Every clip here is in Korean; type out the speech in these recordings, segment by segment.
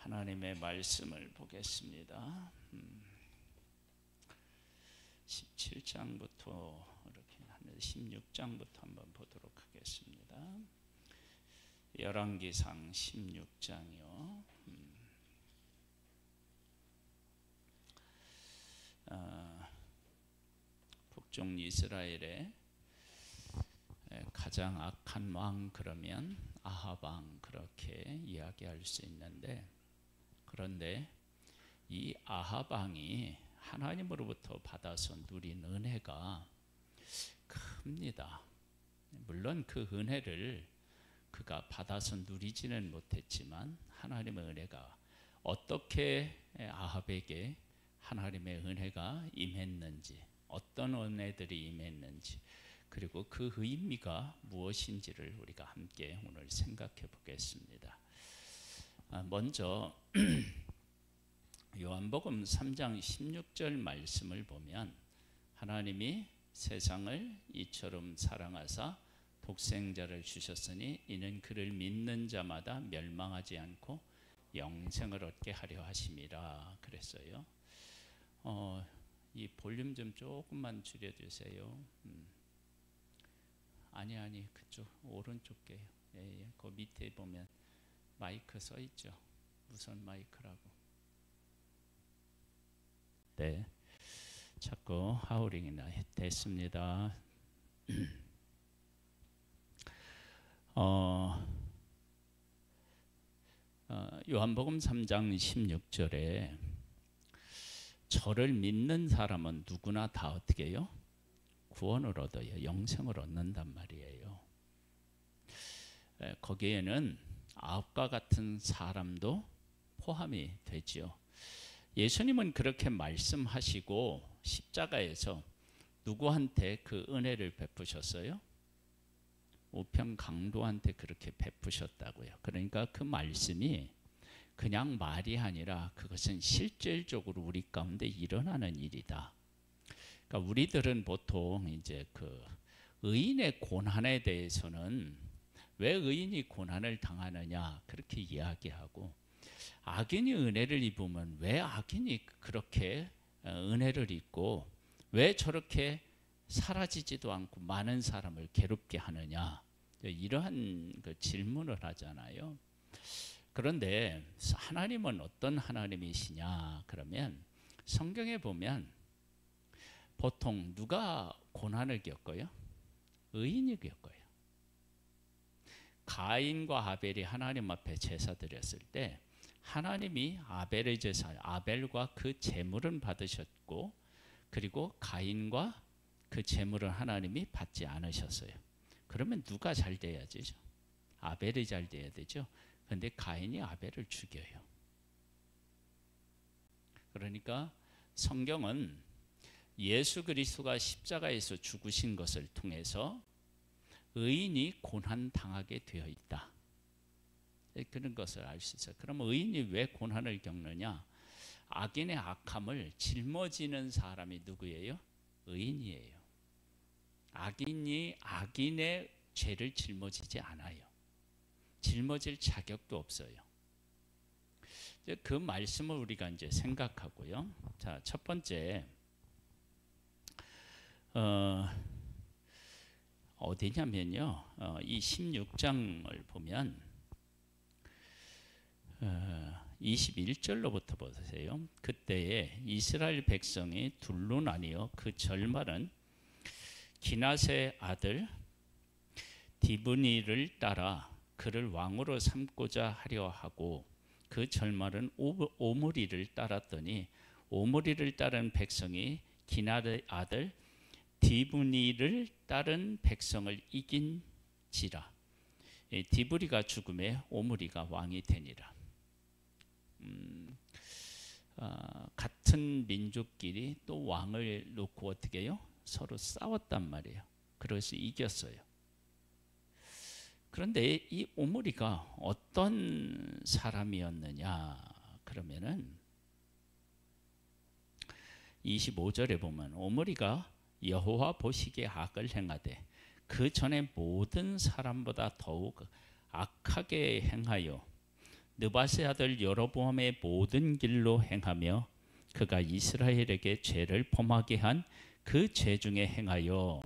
하나님의 말씀을 보겠습니다. 17장부터 이렇게 16장부터 한번 보도록 하겠습니다. 열왕기상 16장이요. 북쪽 이스라엘의 가장 악한 왕 그러면 아합 왕 그렇게 이야기할 수 있는데, 그런데 이 아합 왕이 하나님으로부터 받아서 누린 은혜가 큽니다. 물론 그 은혜를 그가 받아서 누리지는 못했지만 하나님의 은혜가 어떻게 아합에게 하나님의 은혜가 임했는지, 어떤 은혜들이 임했는지, 그리고 그 의미가 무엇인지를 우리가 함께 오늘 생각해 보겠습니다. 먼저 요한복음 3장 16절 말씀을 보면, 하나님이 세상을 이처럼 사랑하사 독생자를 주셨으니 이는 그를 믿는 자마다 멸망하지 않고 영생을 얻게 하려 하심이라 그랬어요. 이 볼륨 좀 조금만 줄여주세요. 아니 그쪽 오른쪽 게요. 예. 그 밑에 보면 마이크 써 있죠. 무선 마이크라고. 네, 자꾸 하우링이 됐습니다. 요한복음 3장 16절에 저를 믿는 사람은 누구나 다 어떻게 해요? 구원을 얻어요. 영생을 얻는단 말이에요. 거기에는 아합과 같은 사람도 포함이 되지요. 예수님은 그렇게 말씀하시고 십자가에서 누구한테 그 은혜를 베푸셨어요? 우편 강도한테 그렇게 베푸셨다고요. 그러니까 그 말씀이 그냥 말이 아니라 그것은 실질적으로 우리 가운데 일어나는 일이다. 그러니까 우리들은 보통 이제 그 의인의 고난에 대해서는 왜 의인이 고난을 당하느냐 그렇게 이야기하고, 악인이 은혜를 입으면 왜 악인이 그렇게 은혜를 입고 왜 저렇게 사라지지도 않고 많은 사람을 괴롭게 하느냐, 이러한 그 질문을 하잖아요. 그런데 하나님은 어떤 하나님이시냐 그러면, 성경에 보면 보통 누가 고난을 겪어요? 의인이 겪어요. 가인과 아벨이 하나님 앞에 제사 드렸을 때 하나님이 아벨의 제사, 아벨과 그 제물은 받으셨고, 그리고 가인과 그 제물은 하나님이 받지 않으셨어요. 그러면 누가 잘 돼야 되죠? 아벨이 잘 돼야 되죠. 그런데 가인이 아벨을 죽여요. 그러니까 성경은 예수 그리스도가 십자가에서 죽으신 것을 통해서 의인이 고난 당하게 되어 있다, 그런 것을 알 수 있어요. 그럼 의인이 왜 고난을 겪느냐? 악인의 악함을 짊어지는 사람이 누구예요? 의인이에요. 악인이 악인의 죄를 짊어지지 않아요. 짊어질 자격도 없어요. 그 말씀을 우리가 이제 생각하고요. 자, 첫 번째 어디냐면요, 이 16장을 보면 21절로부터 보세요. 그때에 이스라엘 백성이 둘로 나뉘어 그 절말은 기낫의 아들 디브니를 따라 그를 왕으로 삼고자 하려 하고, 그 절말은 오므리를 따랐더니 오므리를 따른 백성이 기낫의 아들 디브니를 따른 백성을 이긴지라. 디브리가 죽음에 오므리가 왕이 되니라. 같은 민족끼리 또 왕을 놓고 어떻게 해요? 서로 싸웠단 말이에요. 그래서 이겼어요. 그런데 이 오므리가 어떤 사람이었느냐 그러면은 25절에 보면 오므리가 여호와 보시기에 악을 행하되 그 전에 모든 사람보다 더욱 악하게 행하여 느밧의 아들 여로보암의 모든 길로 행하며 그가 이스라엘에게 죄를 범하게 한 그 죄 중에 행하여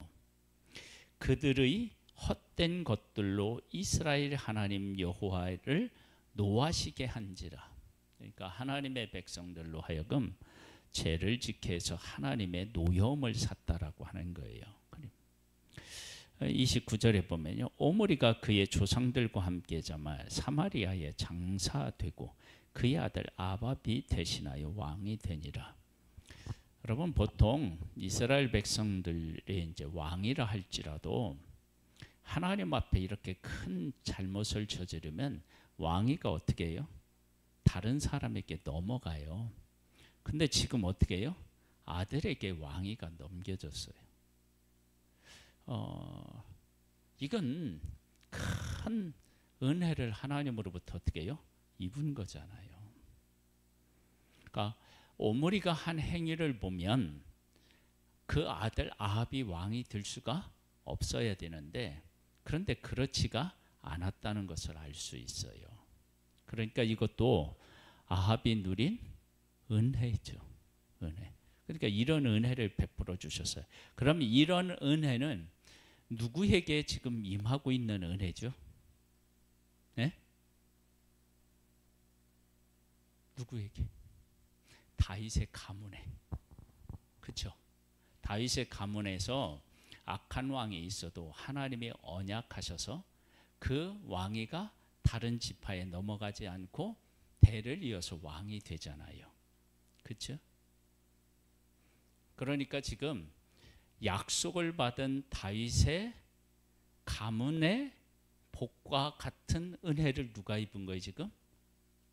그들의 헛된 것들로 이스라엘 하나님 여호와를 노하시게 한지라. 그러니까 하나님의 백성들로 하여금 죄를 지켜 해서 하나님의 노여움을 샀다라고 하는 거예요. 29절에 보면요, 오므리가 그의 조상들과 함께 사마리아에 장사되고 그의 아들 아합이 대신하여 왕이 되니라. 여러분, 보통 이스라엘 백성들의 이제 왕이라 할지라도 하나님 앞에 이렇게 큰 잘못을 저지르면 왕위가 어떻게 해요? 다른 사람에게 넘어가요. 근데 지금 어떻게 해요? 아들에게 왕위가 넘겨졌어요. 이건 큰 은혜를 하나님으로부터 어떻게 해요? 입은 거잖아요. 그러니까 오므리가 한 행위를 보면 그 아들 아합이 왕이 될 수가 없어야 되는데, 그런데 그렇지가 않았다는 것을 알 수 있어요. 그러니까 이것도 아합이 누린 은혜죠. 은혜. 그러니까 이런 은혜를 베풀어 주셨어요. 그럼 이런 은혜는 누구에게 지금 임하고 있는 은혜죠? 네? 누구에게? 다윗의 가문에. 그렇죠? 다윗의 가문에서 악한 왕이 있어도 하나님이 언약하셔서 그 왕위가 다른 지파에 넘어가지 않고 대를 이어서 왕이 되잖아요. 그렇죠? 그러니까 지금 약속을 받은 다윗의 가문의 복과 같은 은혜를 누가 입은 거예요 지금?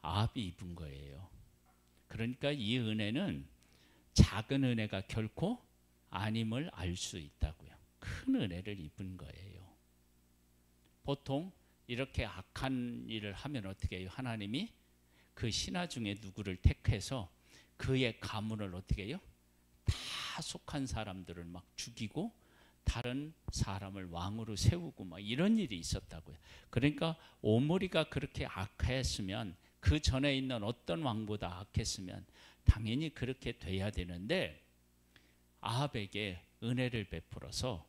아합이 입은 거예요. 그러니까 이 은혜는 작은 은혜가 결코 아님을 알 수 있다고요. 큰 은혜를 입은 거예요. 보통 이렇게 악한 일을 하면 어떻게 해요? 하나님이 그 신하 중에 누구를 택해서 그의 가문을 어떻게 해요? 다 속한 사람들을 막 죽이고 다른 사람을 왕으로 세우고 막 이런 일이 있었다고요. 그러니까 오므리가 그렇게 악했으면, 그 전에 있는 어떤 왕보다 악했으면 당연히 그렇게 돼야 되는데, 아합에게 은혜를 베풀어서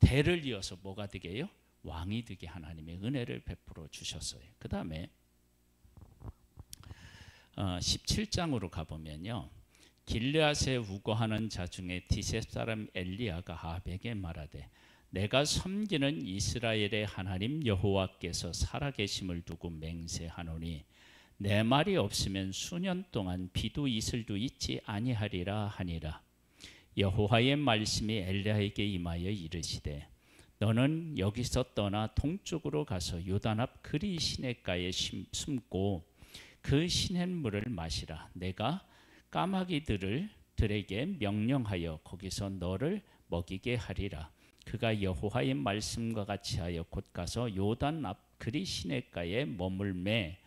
대를 이어서 뭐가 되게 해요? 왕이 되게 하나님의 은혜를 베풀어 주셨어요. 그 다음에 17장으로 가보면요, 길르앗에 우거하는 자 중에 디셉 사람 엘리야가 아합에게 말하되 내가 섬기는 이스라엘의 하나님 여호와께서 살아계심을 두고 맹세하노니 내 말이 없으면 수년 동안 비도 이슬도 있지 아니하리라 하니라. 여호와의 말씀이 엘리야에게 임하여 이르시되 너는 여기서 떠나 동쪽으로 가서 요단 앞 그리 시냇가에 숨고 그 시냇물을 마시라. 내가 까마귀들에게 명령하여 거기서 너를 먹이게 하리라. 그가 여호와의 말씀과 같이 하여 곧 가서 요단 앞 그리 시냇가에 머물매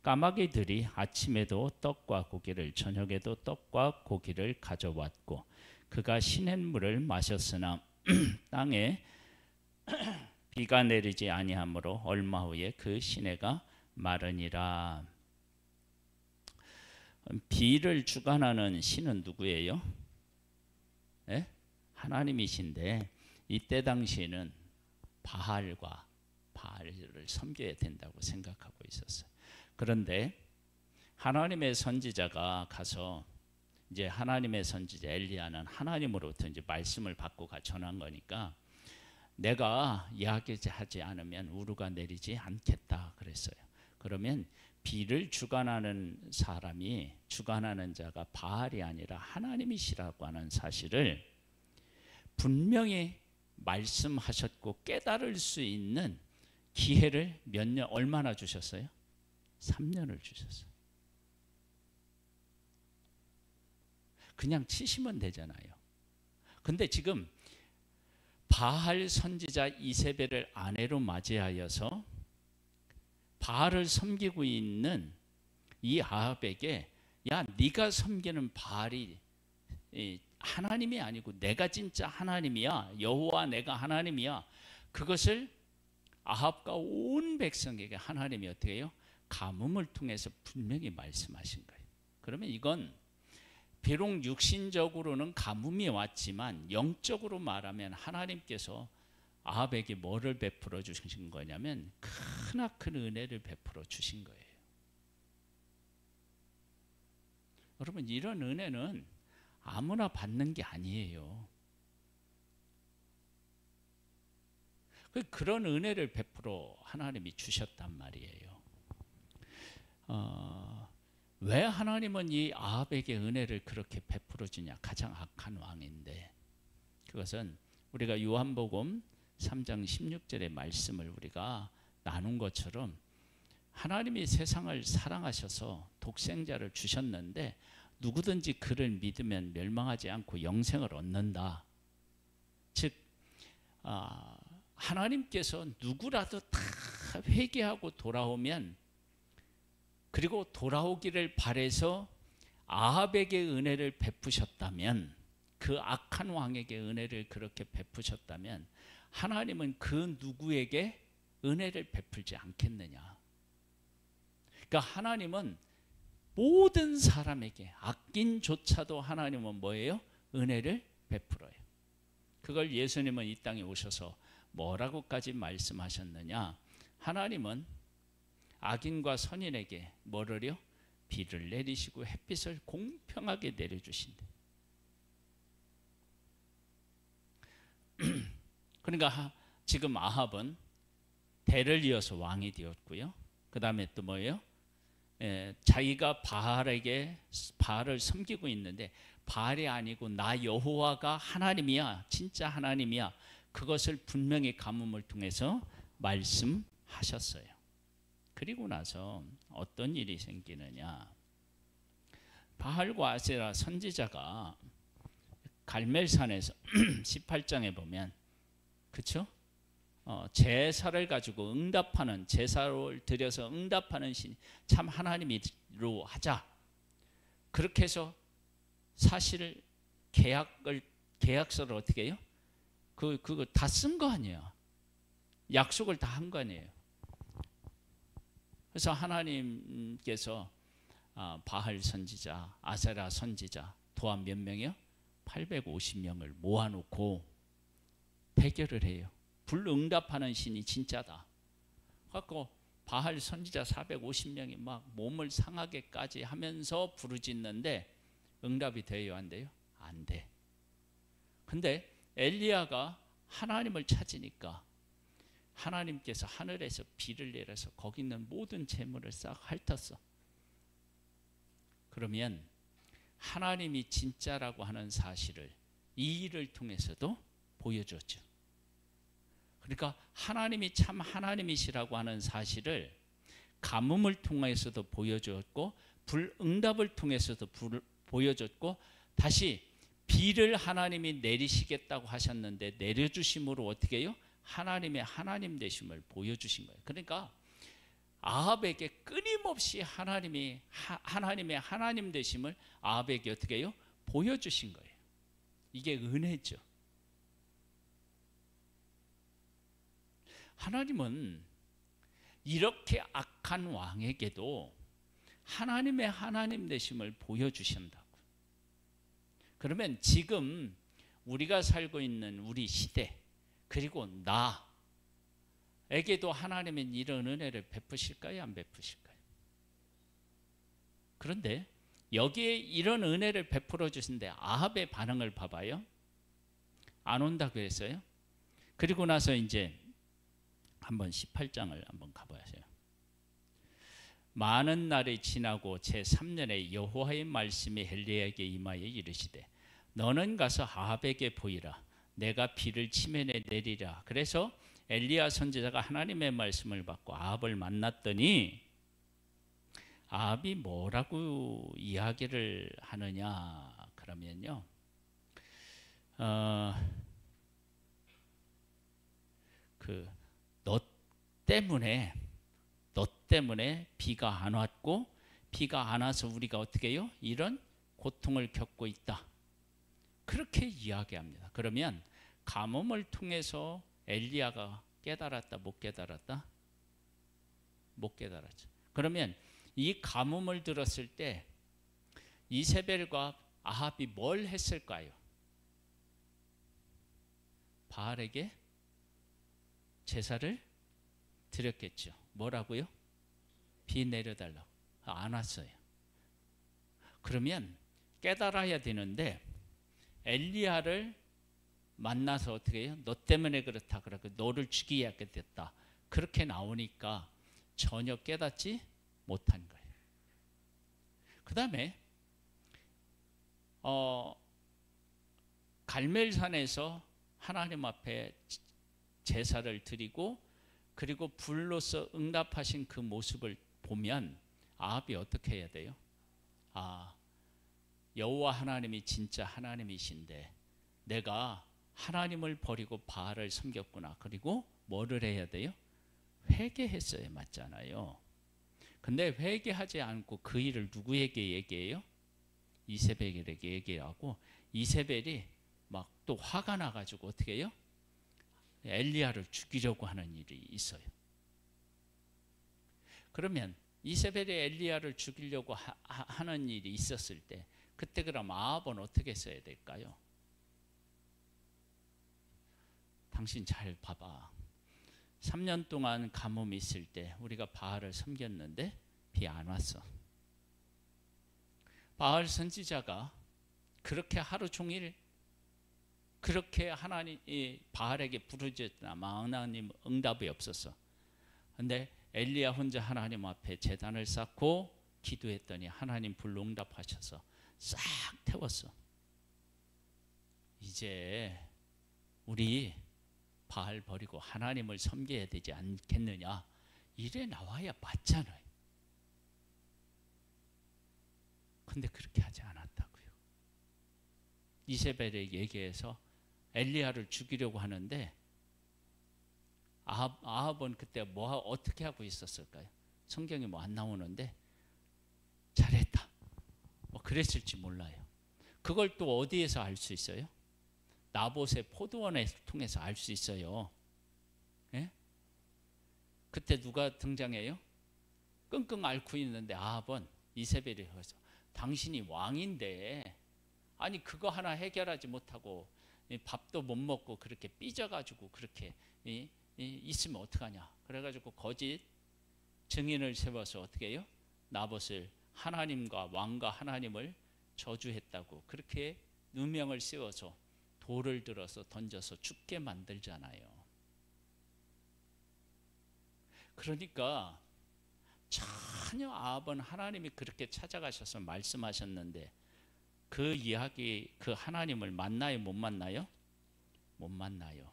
까마귀들이 아침에도 떡과 고기를 저녁에도 떡과 고기를 가져왔고 그가 시냇물을 마셨으나 땅에 비가 내리지 아니하므로 얼마 후에 그 시내가 마르니라. 비를 주관하는 신은 누구예요? 네? 하나님이신데 이때 당시에는 바알을 섬겨야 된다고 생각하고 있었어요. 그런데 하나님의 선지자가 가서, 이제 하나님의 선지자 엘리야는 하나님으로부터 이제 말씀을 받고 전한 거니까 내가 이야기하지 않으면 우루가 내리지 않겠다 그랬어요. 그러면 비를 주관하는 자가 바알이 아니라 하나님이시라고 하는 사실을 분명히 말씀하셨고 깨달을 수 있는 기회를 얼마나 주셨어요? 3년을 주셨어요. 그냥 치시면 되잖아요. 근데 지금 바알 선지자 이세벨을 아내로 맞이하여서 바알을 섬기고 있는 이 아합에게 야, 네가 섬기는 바알이 하나님이 아니고 내가 진짜 하나님이야. 여호와 내가 하나님이야. 그것을 아합과 온 백성에게 하나님이 어떻게 해요? 가뭄을 통해서 분명히 말씀하신 거예요. 그러면 이건 비록 육신적으로는 가뭄이 왔지만 영적으로 말하면 하나님께서 아합에게 뭐를 베풀어 주신 거냐면 크나큰 은혜를 베풀어 주신 거예요. 여러분, 이런 은혜는 아무나 받는 게 아니에요. 그런 은혜를 베풀어 하나님이 주셨단 말이에요. 왜 하나님은 이 아합에게 은혜를 그렇게 베풀어 주냐? 가장 악한 왕인데. 그것은 우리가 요한복음 3장 16절의 말씀을 우리가 나눈 것처럼 하나님이 세상을 사랑하셔서 독생자를 주셨는데 누구든지 그를 믿으면 멸망하지 않고 영생을 얻는다. 즉 하나님께서 누구라도 다 회개하고 돌아오면, 그리고 돌아오기를 바라서 아합에게 은혜를 베푸셨다면, 그 악한 왕에게 은혜를 그렇게 베푸셨다면 하나님은 그 누구에게 은혜를 베풀지 않겠느냐. 그러니까 하나님은 모든 사람에게, 악인조차도 하나님은 뭐예요? 은혜를 베풀어요. 그걸 예수님은 이 땅에 오셔서 뭐라고까지 말씀하셨느냐? 하나님은 악인과 선인에게 뭐를요? 비를 내리시고 햇빛을 공평하게 내려주신대. 그러니까 지금 아합은 대를 이어서 왕이 되었고요. 그 다음에 또 뭐예요? 자기가 바알을 섬기고 있는데 바알이 아니고 나 여호와가 하나님이야, 진짜 하나님이야, 그것을 분명히 가뭄을 통해서 말씀하셨어요. 그리고 나서 어떤 일이 생기느냐? 바알과 아세라 선지자가 갈멜산에서 18장에 보면, 그렇죠? 제사를 가지고 응답하는, 제사를 드려서 응답하는 신, 참 하나님이로 하자. 그렇게 해서 사실 계약서를 어떻게 해요? 그거 다 쓴 거 아니에요. 약속을 다 한 거 아니에요. 그래서 하나님께서 바알 선지자, 아세라 선지자 또한 몇 명이요? 850명을 모아놓고 대결을 해요. 불응답하는 신이 진짜다. 그래서 바알 선지자 450명이 막 몸을 상하게까지 하면서 부르짖는데 응답이 돼요, 안 돼요? 안 돼. 근데 엘리야가 하나님을 찾으니까 하나님께서 하늘에서 비를 내려서 거기 있는 모든 재물을 싹 핥았어. 그러면 하나님이 진짜라고 하는 사실을 이 일을 통해서도 보여줬죠. 그러니까 하나님이 참 하나님이시라고 하는 사실을 가뭄을 통해서도 보여줬고, 불응답을 통해서도 보여줬고, 다시 비를 하나님이 내리시겠다고 하셨는데 내려주심으로 어떻게 해요? 하나님의 하나님 되심을 보여주신 거예요. 그러니까 아합에게 끊임없이 하나님의 하나님 되심을 아합에게 어떻게 해요? 보여주신 거예요. 이게 은혜죠. 하나님은 이렇게 악한 왕에게도 하나님의 하나님 되심을 보여주신다고. 그러면 지금 우리가 살고 있는 우리 시대, 그리고 나에게도 하나님은 이런 은혜를 베푸실까요? 안 베푸실까요? 그런데 여기에 이런 은혜를 베풀어 주신데 아합의 반응을 봐봐요. 안 온다고 했어요. 그리고 나서 이제 한번 18장을 한번 가보세요. 많은 날이 지나고 제3년에 여호와의 말씀이 엘리야에게 임하여 이르시되 너는 가서 아합에게 보이라. 내가 비를 치면에 내리라. 그래서 엘리야 선지자가 하나님의 말씀을 받고 아합을 만났더니 아합이 뭐라고 이야기를 하느냐 그러면요, 너 때문에 비가 안 왔고, 비가 안 와서 우리가 어떻게 해요? 이런 고통을 겪고 있다. 그렇게 이야기합니다. 그러면 가뭄을 통해서 엘리야가 깨달았다, 못 깨달았다? 못 깨달았죠. 그러면 이 가뭄을 들었을 때 이세벨과 아합이 뭘 했을까요? 바알에게 제사를 드렸겠죠. 뭐라고요? 비 내려달라고. 안 왔어요. 그러면 깨달아야 되는데 엘리야를 만나서 어떻게 해요? 너 때문에 그렇다. 그러고 너를 죽이게 됐다. 그렇게 나오니까 전혀 깨닫지 못한 거예요. 그 다음에 갈멜산에서 하나님 앞에 제사를 드리고 그리고 불로서 응답하신 그 모습을 보면 아합이 어떻게 해야 돼요? 여호와 하나님이 진짜 하나님이신데 내가 하나님을 버리고 바알을 섬겼구나. 그리고 뭐를 해야 돼요? 회개했어야 맞잖아요. 근데 회개하지 않고 그 일을 누구에게 얘기해요? 이세벨에게 얘기하고 이세벨이 막 또 화가 나가지고 어떻게 해요? 엘리야를 죽이려고 하는 일이 있어요. 그러면 이세벨이 엘리야를 죽이려고 하는 일이 있었을 때 그때 그럼 아합은 어떻게 했어야 될까요? 당신 잘 봐봐. 3년 동안 가뭄이 있을 때 우리가 바알을 섬겼는데 비 안 왔어. 바알 선지자가 그렇게 하루 종일 그렇게 하나님이 바알에게 부르짖으나 하나님 응답이 없었어. 근데 엘리야 혼자 하나님 앞에 제단을 쌓고 기도했더니 하나님 불로 응답하셔서 싹 태웠어. 이제 우리 바알 버리고 하나님을 섬겨야 되지 않겠느냐. 이래 나와야 맞잖아요. 근데 그렇게 하지 않았다고요. 이세벨에 얘기해서 엘리야를 죽이려고 하는데 아합은 그때 어떻게 하고 있었을까요? 성경에 뭐 안 나오는데 잘했다. 뭐 그랬을지 몰라요. 그걸 또 어디에서 알 수 있어요? 나봇의 포도원을 통해서 알 수 있어요. 예? 그때 누가 등장해요? 끙끙 앓고 있는데 아합은 이세벨이 해서 당신이 왕인데 아니 그거 하나 해결하지 못하고 밥도 못 먹고 그렇게 삐져가지고 그렇게 있으면 어떡하냐. 그래가지고 거짓 증인을 세워서 어떻게 해요? 나봇을 하나님과 왕과 하나님을 저주했다고 그렇게 누명을 씌워서 돌을 들어서 던져서 죽게 만들잖아요. 그러니까 전혀 아합은 하나님이 그렇게 찾아가셔서 말씀하셨는데 그 이야기 그 하나님을 만나요? 못 만나요? 못 만나요.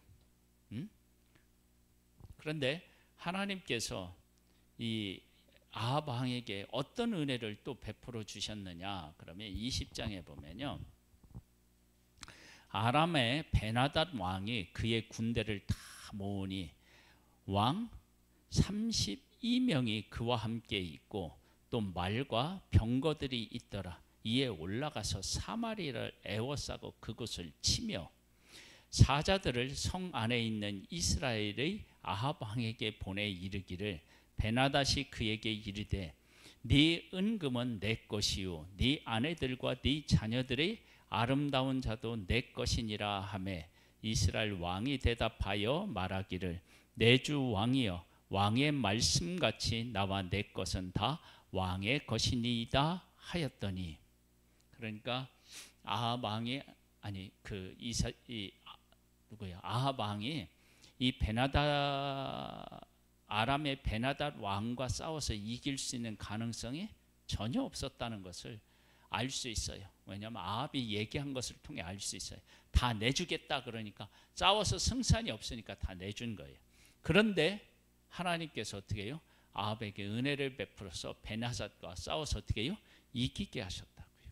그런데 하나님께서 이 아합 왕에게 어떤 은혜를 또 베풀어 주셨느냐. 그러면 20장에 보면요. 아람의 베나닷 왕이 그의 군대를 다 모으니 왕 32명이 그와 함께 있고 또 말과 병거들이 있더라. 이에 올라가서 사마리아를 에워싸고 그곳을 치며 사자들을 성 안에 있는 이스라엘의 아합 왕에게 보내 이르기를 베나닷이 그에게 이르되 네 은금은 내 것이요 네 아내들과 네 자녀들의 아름다운 자도 내 것이니라 하매 이스라엘 왕이 대답하여 말하기를 내 주 왕이여 왕의 말씀같이 나와 내 것은 다 왕의 것이니이다 하였더니 그러니까 아합 왕이 아니 아합 왕이 이 아람의 베나닷 왕과 싸워서 이길 수 있는 가능성이 전혀 없었다는 것을 알 수 있어요. 왜냐하면 아합이 얘기한 것을 통해 알 수 있어요. 다 내주겠다 그러니까 싸워서 승산이 없으니까 다 내준 거예요. 그런데 하나님께서 어떻게 해요? 아합에게 은혜를 베풀어서 베나닷과 싸워서 어떻게 해요? 이기게 하셨다고요.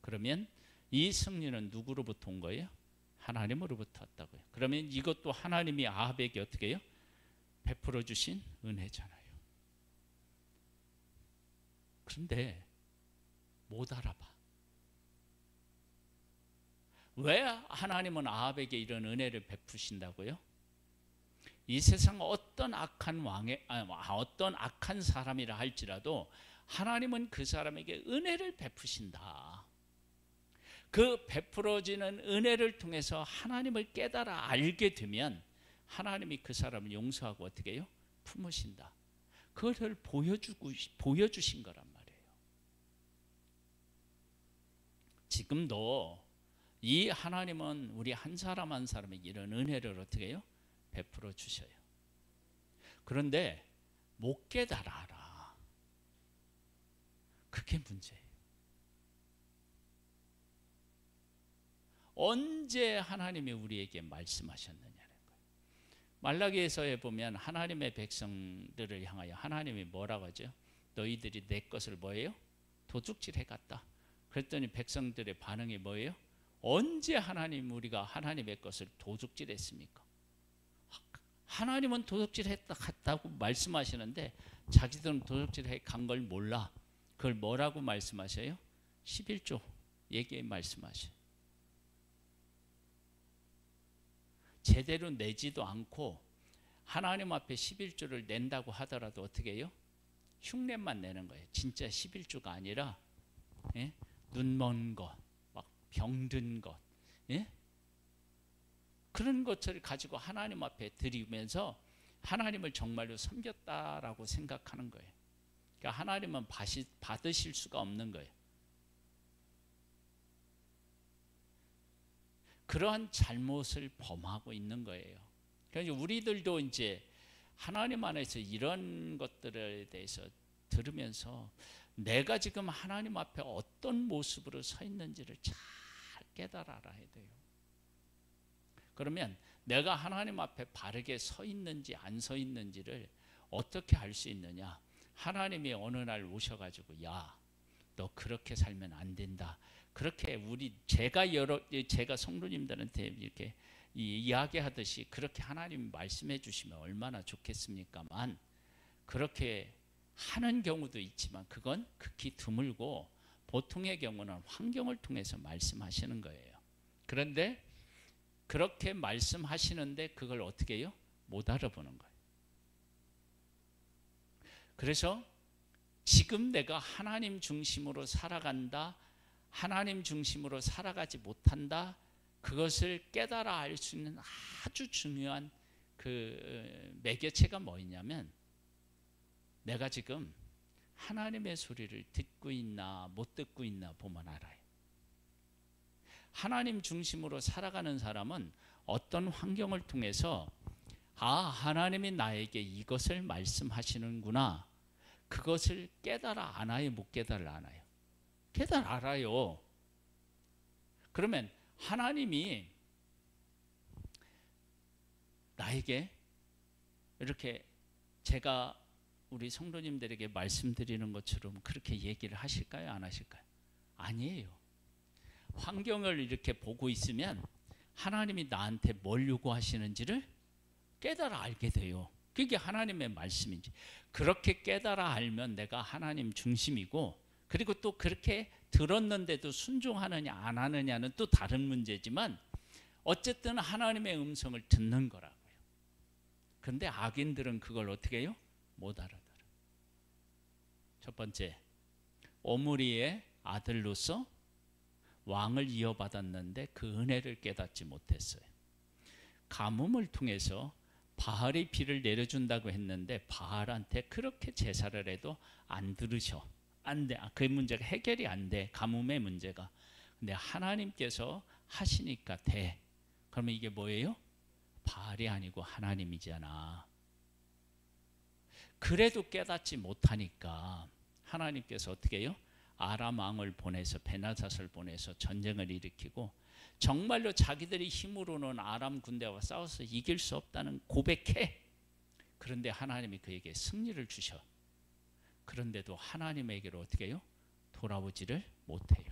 그러면 이 승리는 누구로부터 온 거예요? 하나님으로부터 왔다고요. 그러면 이것도 하나님이 아합에게 어떻게 해요? 베풀어 주신 은혜잖아요. 그런데 못 알아봐. 왜 하나님은 아합에게 이런 은혜를 베푸신다고요? 이 세상 어떤 악한 어떤 악한 사람이라 할지라도 하나님은 그 사람에게 은혜를 베푸신다. 그 베풀어지는 은혜를 통해서 하나님을 깨달아 알게 되면 하나님이 그 사람을 용서하고 어떻게 해요? 품으신다. 그것을 보여주신 거란 말이에요. 지금도 이 하나님은 우리 한 사람 한 사람에게 이런 은혜를 어떻게 해요? 베풀어 주셔요. 그런데 못 깨달아라. 그게 문제예요. 언제 하나님이 우리에게 말씀하셨느냐는 거예요. 말라기에서에 보면 하나님의 백성들을 향하여 하나님이 뭐라고 하죠? 너희들이 내 것을 뭐예요? 도둑질해 갔다. 그랬더니 백성들의 반응이 뭐예요? 언제 우리가 하나님의 것을 도둑질했습니까? 하나님은 도둑질했다고 말씀하시는데 자기들은 도둑질해 간 걸 몰라. 그걸 뭐라고 말씀하셔요? 11조 얘기에 말씀하셔요. 제대로 내지도 않고 하나님 앞에 11조를 낸다고 하더라도 어떻게 해요? 흉내만 내는 거예요. 진짜 11조가 아니라 눈먼 것, 막 병든 것, 그런 것을 가지고 하나님 앞에 드리면서 하나님을 정말로 섬겼다라고 생각하는 거예요. 그러니까 하나님은 받으실 수가 없는 거예요. 그러한 잘못을 범하고 있는 거예요. 그러니까 우리들도 이제 하나님 안에서 이런 것들에 대해서 들으면서 내가 지금 하나님 앞에 어떤 모습으로 서 있는지를 잘 깨달아야 돼요. 그러면 내가 하나님 앞에 바르게 서 있는지 안 서 있는지를 어떻게 알 수 있느냐? 하나님이 어느 날 오셔가지고 야, 너 그렇게 살면 안 된다. 그렇게 제가 성도님들한테 이렇게 이야기하듯이 그렇게 하나님 말씀해 주시면 얼마나 좋겠습니까만 그렇게 하는 경우도 있지만 그건 극히 드물고 보통의 경우는 환경을 통해서 말씀하시는 거예요. 그런데 그렇게 말씀하시는데 그걸 어떻게 해요? 못 알아보는 거예요. 그래서 지금 내가 하나님 중심으로 살아간다, 하나님 중심으로 살아가지 못한다, 그것을 깨달아 알 수 있는 아주 중요한 그 매개체가 뭐냐면 내가 지금 하나님의 소리를 듣고 있나 못 듣고 있나 보면 알아요. 하나님 중심으로 살아가는 사람은 어떤 환경을 통해서 하나님이 나에게 이것을 말씀하시는구나, 그것을 깨달아 아나요? 못 깨달아 아나요? 깨달아 알아요. 그러면 하나님이 나에게 이렇게 제가 우리 성도님들에게 말씀드리는 것처럼 그렇게 얘기를 하실까요? 안 하실까요? 아니에요. 환경을 이렇게 보고 있으면 하나님이 나한테 뭘 요구하시는지를 깨달아 알게 돼요. 그게 하나님의 말씀인지. 그렇게 깨달아 알면 내가 하나님 중심이고, 그리고 또 그렇게 들었는데도 순종하느냐 안 하느냐는 또 다른 문제지만 어쨌든 하나님의 음성을 듣는 거라고요. 그런데 악인들은 그걸 어떻게 해요? 못 알아들어. 첫 번째, 오므리의 아들로서 왕을 이어받았는데 그 은혜를 깨닫지 못했어요. 가뭄을 통해서 바알이 비를 내려준다고 했는데 바알한테 그렇게 제사를 해도 안 들으셔. 안 돼. 그 문제가 해결이 안 돼. 가뭄의 문제가. 근데 하나님께서 하시니까 돼. 그러면 이게 뭐예요? 바알이 아니고 하나님이잖아. 그래도 깨닫지 못하니까 하나님께서 어떻게 해요? 아람 왕을 보내서 베나닷을 보내서 전쟁을 일으키고 정말로 자기들의 힘으로는 아람 군대와 싸워서 이길 수 없다는 고백해. 그런데 하나님이 그에게 승리를 주셔. 그런데도 하나님에게로 어떻게 해요? 돌아오지를 못해요.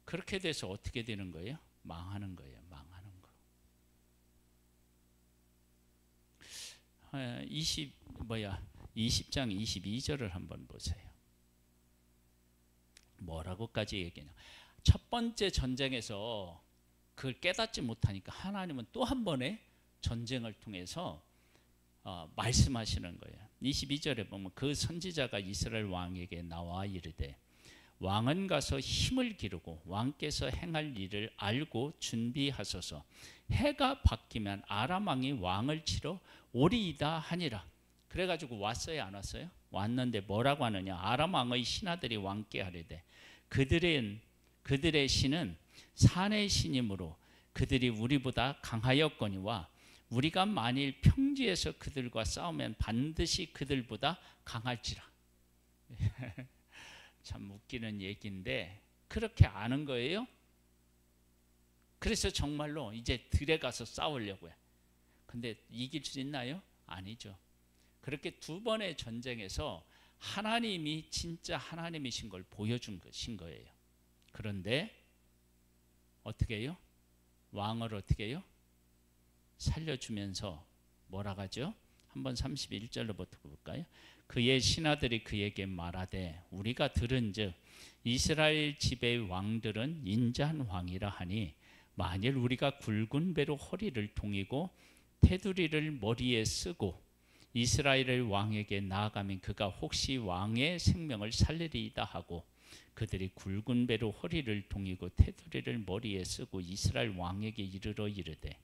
그렇게 돼서 어떻게 되는 거예요? 망하는 거예요. 망하는 거. 20장 22절을 한번 보세요. 뭐라고까지 얘기하냐. 첫 번째 전쟁에서 그걸 깨닫지 못하니까 하나님은 또 한 번의 전쟁을 통해서 말씀하시는 거예요. 22절에 보면 그 선지자가 이스라엘 왕에게 나와 이르되 왕은 가서 힘을 기르고 왕께서 행할 일을 알고 준비하소서. 해가 바뀌면 아람 왕이 왕을 치러 오리이다 하니라. 그래가지고 왔어요, 안 왔어요? 왔는데 뭐라고 하느냐? 아람 왕의 신하들이 왕께 하려되 그들의 신은 산의 신이므로 그들이 우리보다 강하였거니와 우리가 만일 평지에서 그들과 싸우면 반드시 그들보다 강할지라. 참 웃기는 얘기인데 그렇게 아는 거예요. 그래서 정말로 이제 들에 가서 싸우려고요. 근데 이길 수 있나요? 아니죠. 그렇게 두 번의 전쟁에서 하나님이 진짜 하나님이신 걸 보여준 것인 거예요. 그런데 어떻게 해요? 왕을 어떻게 해요? 살려주면서 뭐라 하죠? 한번 31절로부터 볼까요? 그의 신하들이 그에게 말하되 우리가 들은즉 이스라엘 집의 왕들은 인자한 왕이라 하니 만일 우리가 굵은 배로 허리를 동이고 테두리를 머리에 쓰고 이스라엘의 왕에게 나아가면 그가 혹시 왕의 생명을 살리리이다 하고 그들이 굵은 배로 허리를 동이고 테두리를 머리에 쓰고 이스라엘 왕에게 이르러 이르되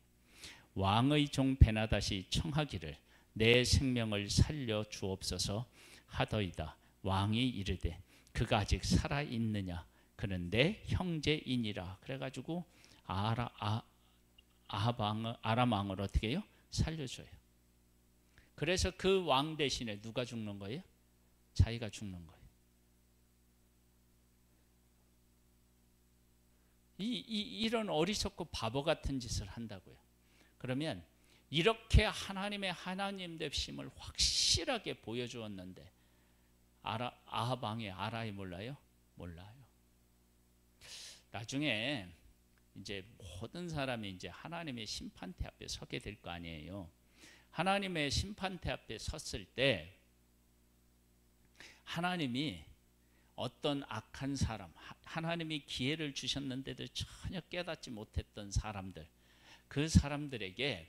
왕의 종 베나다시 청하기를 내 생명을 살려 주옵소서 하더이다. 왕이 이르되 그가 아직 살아 있느냐? 그는 내 형제이니라. 그래가지고 아람 왕을 어떻게 해요? 살려줘요. 그래서 그 왕 대신에 누가 죽는 거예요? 자기가 죽는 거예요. 이런 어리석고 바보 같은 짓을 한다고요. 그러면 이렇게 하나님의 하나님 되심을 확실하게 보여주었는데 아합 왕이 알아요, 몰라요? 몰라요. 나중에 이제 모든 사람이 이제 하나님의 심판대 앞에 서게 될 거 아니에요. 하나님의 심판대 앞에 섰을 때 하나님이 어떤 악한 사람, 하나님이 기회를 주셨는데도 전혀 깨닫지 못했던 사람들, 그 사람들에게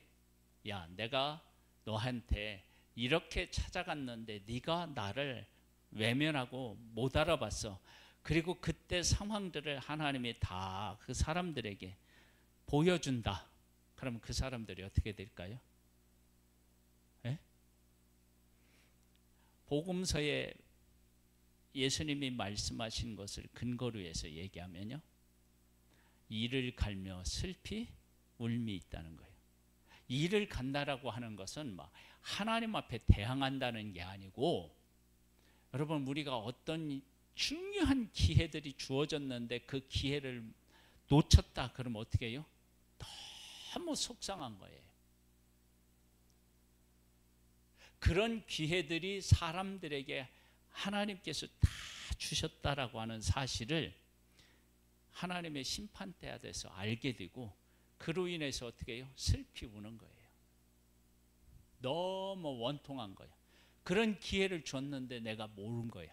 야, 내가 너한테 이렇게 찾아갔는데 네가 나를 외면하고 못 알아봤어. 그리고 그때 상황들을 하나님이 다 그 사람들에게 보여준다. 그러면 그 사람들이 어떻게 될까요? 예? 복음서에 예수님이 말씀하신 것을 근거로 해서 얘기하면요, 이를 갈며 슬피 울미 있다는 거예요. 이를 간다라고 하는 것은 막 하나님 앞에 대항한다는 게 아니고, 여러분 우리가 어떤 중요한 기회들이 주어졌는데 그 기회를 놓쳤다 그러면 어떻게 해요? 너무 속상한 거예요. 그런 기회들이 사람들에게 하나님께서 다 주셨다라고 하는 사실을 하나님의 심판대에 대해서 알게 되고, 그로 인해서 어떻게 해요? 슬피 우는 거예요. 너무 원통한 거예요. 그런 기회를 줬는데 내가 모른 거예요.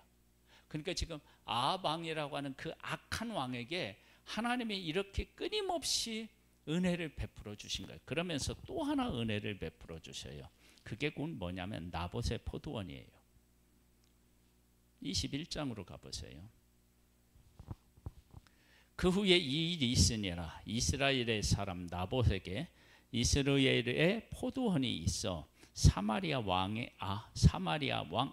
그러니까 지금 아합 왕이라고 하는 그 악한 왕에게 하나님이 이렇게 끊임없이 은혜를 베풀어 주신 거예요. 그러면서 또 하나 은혜를 베풀어 주셔요. 그게 곧 뭐냐면 나봇의 포도원이에요. 21장으로 가보세요. 그 후에 이 일이 있으니라. 이스라엘의 사람 나봇에게 이스라엘의 포도원이 있어 사마리아 왕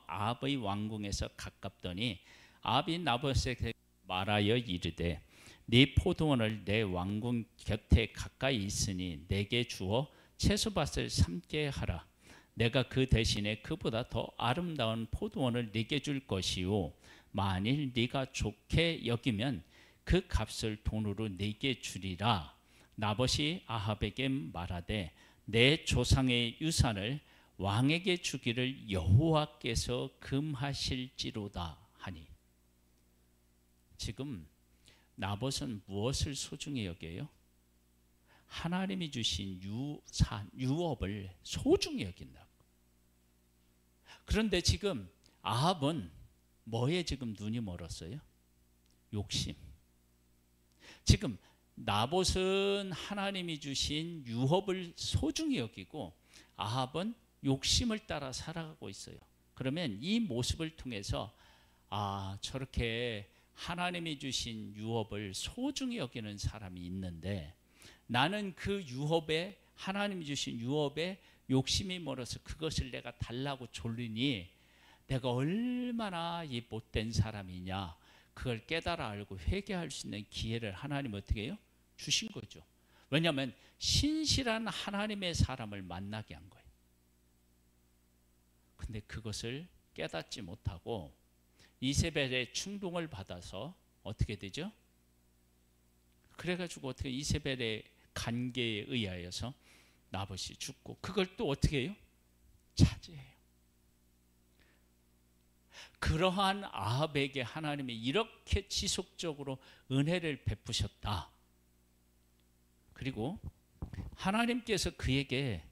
아합의 왕궁에서 가깝더니 아합이 나봇에게 말하여 이르되 네 포도원을 내 왕궁 곁에 가까이 있으니 내게 주어 채소밭을 삼게 하라. 내가 그 대신에 그보다 더 아름다운 포도원을 네게 줄 것이요 만일 네가 좋게 여기면 그 값을 돈으로 네게 주리라. 나봇이 아합에게 말하되 내 조상의 유산을 왕에게 주기를 여호와께서 금하실지로다 하니. 지금 나봇은 무엇을 소중히 여겨요? 하나님이 주신 유업을 소중히 여긴다. 그런데 지금 아합은 뭐에 지금 눈이 멀었어요? 욕심. 지금 나봇은 하나님이 주신 유업을 소중히 여기고 아합은 욕심을 따라 살아가고 있어요. 그러면 이 모습을 통해서 저렇게 하나님이 주신 유업을 소중히 여기는 사람이 있는데 나는 그 유업에 하나님이 주신 유업에 욕심이 멀어서 그것을 내가 달라고 졸리니 내가 얼마나 이 못된 사람이냐, 그걸 깨달아 알고 회개할 수 있는 기회를 하나님 어떻게 해요? 주신 거죠. 왜냐하면 신실한 하나님의 사람을 만나게 한 거예요. 근데 그것을 깨닫지 못하고 이세벨의 충동을 받아서 어떻게 되죠? 그래가지고 어떻게 이세벨의 간계에 의하여서 나봇이 죽고 그걸 또 어떻게 해요? 차지해요. 그러한 아합에게 하나님이 이렇게 지속적으로 은혜를 베푸셨다. 그리고 하나님께서 그에게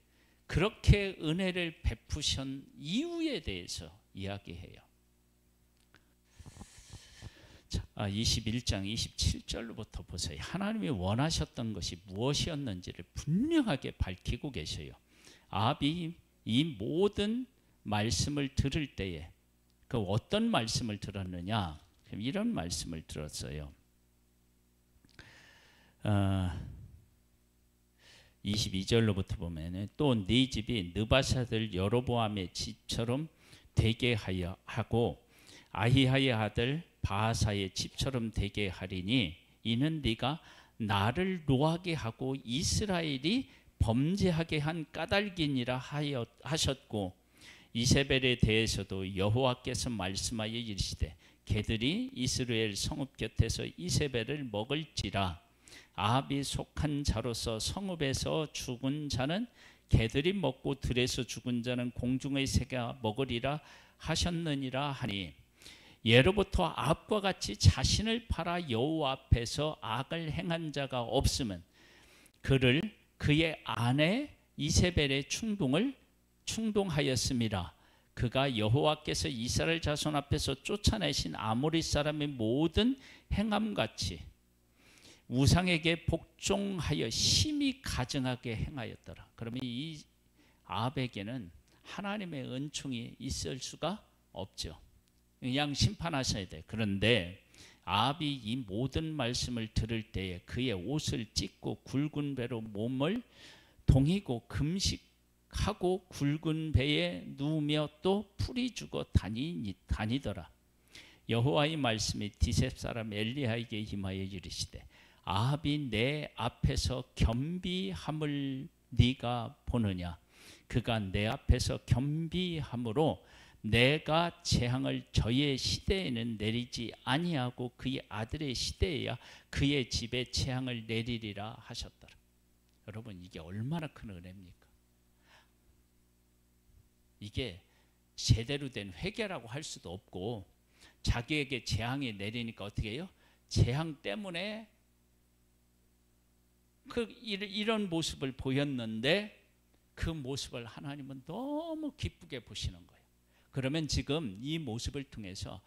그렇게 은혜를 베푸신 이유에 대해서 이야기해요. 21장 27절로부터 보세요. 하나님이 원하셨던 것이 무엇이었는지를 분명하게 밝히고 계셔요. 아합이 이 모든 말씀을 들을 때에 그 어떤 말씀을 들었느냐? 이런 말씀을 들었어요. 22절로부터 보면 또 네 집이 느바샤들 여로보암의 집처럼 되게 하여 하고 아히야의 아들 바하사의 집처럼 되게 하리니 이는 네가 나를 노하게 하고 이스라엘이 범죄하게 한 까닭이니라 하셨고 이세벨에 대해서도 여호와께서 말씀하여 이르시되 개들이 이스라엘 성읍 곁에서 이세벨을 먹을지라. 아합이 속한 자로서 성읍에서 죽은 자는 개들이 먹고 들에서 죽은 자는 공중의 새가 먹으리라 하셨느니라 하니 예로부터 아합과 같이 자신을 팔아 여호와 앞에서 악을 행한 자가 없으면 그를 그의 아내 이세벨의 충동하였음이라. 그가 여호와께서 이스라엘 자손 앞에서 쫓아내신 아모리 사람의 모든 행함같이 우상에게 복종하여 심히 가증하게 행하였더라. 그러면 이 아합에게는 하나님의 은총이 있을 수가 없죠. 그냥 심판하셔야 돼. 그런데 아합이 이 모든 말씀을 들을 때에 그의 옷을 찢고 굵은 배로 몸을 동이고 금식하고 굵은 배에 누우며 또 풀이 죽어 다니더라. 여호와의 말씀이 디셉 사람 엘리야에게 임하여 이르시되 아합이 내 앞에서 겸비함을 네가 보느냐? 그가 내 앞에서 겸비함으로 내가 재앙을 저의 시대에는 내리지 아니하고 그의 아들의 시대에야 그의 집에 재앙을 내리리라 하셨더라. 여러분, 이게 얼마나 큰 은혜입니까? 이게 제대로 된 회개라고 할 수도 없고 자기에게 재앙이 내리니까 어떻게 해요? 재앙 때문에 이런 모습을 보였는데 그 모습을 하나님은 너무 기쁘게 보시는 거예요. 그러면 지금 이 모습을 통해서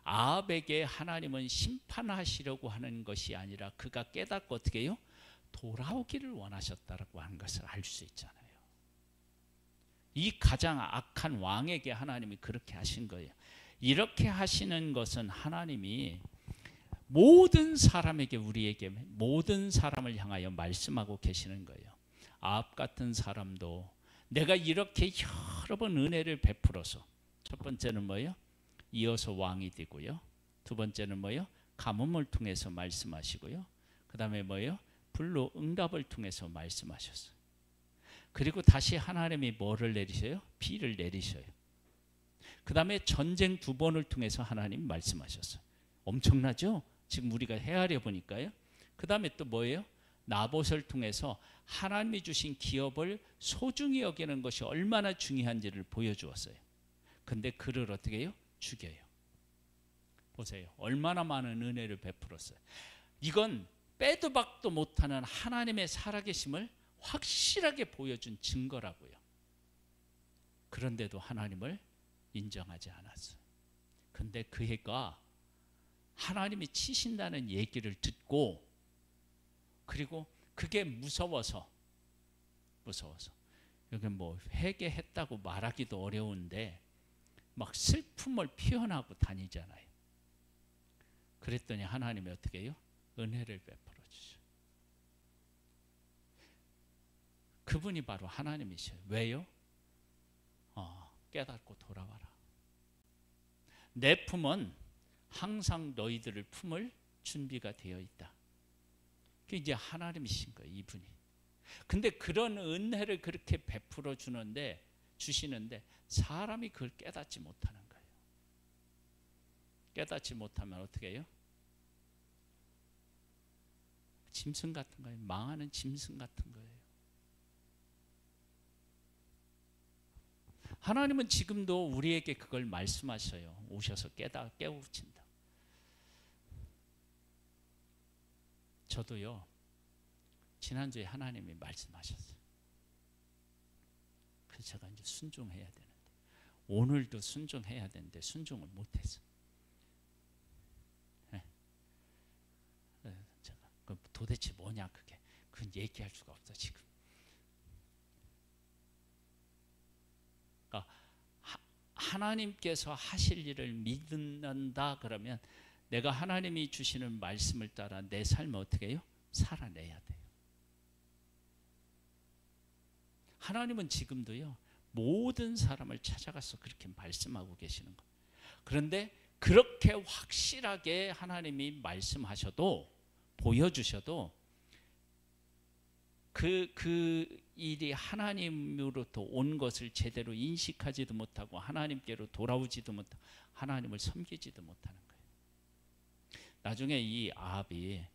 아합에게 하나님은 심판하시려고 하는 것이 아니라 그가 깨닫고 어떻게 해요? 돌아오기를 원하셨다라고 하는 것을 알 수 있잖아요. 이 가장 악한 왕에게 하나님이 그렇게 하신 거예요. 이렇게 하시는 것은 하나님이 모든 사람에게, 우리에게, 모든 사람을 향하여 말씀하고 계시는 거예요. 아합 같은 사람도 내가 이렇게 여러 번 은혜를 베풀어서, 첫 번째는 뭐예요? 이어서 왕이 되고요. 두 번째는 뭐예요? 가뭄을 통해서 말씀하시고요. 그 다음에 뭐예요? 불로 응답을 통해서 말씀하셨어요. 그리고 다시 하나님이 뭐를 내리셔요? 비를 내리셔요. 그 다음에 전쟁 2번을 통해서 하나님 말씀하셨어요. 엄청나죠? 지금 우리가 헤아려 보니까요. 그 다음에 또 뭐예요? 나봇을 통해서 하나님이 주신 기업을 소중히 여기는 것이 얼마나 중요한지를 보여주었어요. 근데 그를 어떻게 해요? 죽여요. 보세요. 얼마나 많은 은혜를 베풀었어요. 이건 빼도 박도 못하는 하나님의 살아계심을 확실하게 보여준 증거라고요. 그런데도 하나님을 인정하지 않았어요. 근데 그 애가 하나님이 치신다는 얘기를 듣고 그리고 그게 무서워서 여기 뭐 회개했다고 말하기도 어려운데 막 슬픔을 표현하고 다니잖아요. 그랬더니 하나님이 어떻게 해요? 은혜를 베풀어 주셔. 그분이 바로 하나님이셔요. 왜요? 깨닫고 돌아와라. 내 품은 항상 너희들을 품을 준비가 되어 있다. 그게 이제 하나님이신 거예요, 이분이. 근데 그런 은혜를 그렇게 베풀어 주시는데 사람이 그걸 깨닫지 못하는 거예요. 깨닫지 못하면 어떻게 해요? 짐승 같은 거예요. 망하는 짐승 같은 거예요. 하나님은 지금도 우리에게 그걸 말씀하셔요. 오셔서 깨우친다. 저도요, 지난주에 하나님이 말씀하셨어요. 그래서 제가 이제 순종해야 되는데, 오늘도 순종해야 되는데 순종을 못해서. 네. 제가 도대체 뭐냐 그게. 그건 얘기할 수가 없어 지금. 그러니까 하나님께서 하실 일을 믿는다 그러면 내가 하나님이 주시는 말씀을 따라 내 삶을 어떻게 해요? 살아내야 돼요. 하나님은 지금도요, 모든 사람을 찾아가서 그렇게 말씀하고 계시는 거예요. 그런데 그렇게 확실하게 하나님이 말씀하셔도, 보여주셔도 그 일이 하나님으로부터 온 것을 제대로 인식하지도 못하고 하나님께로 돌아오지도 못하고 하나님을 섬기지도 못하는 거예요. 나중에 이 아합이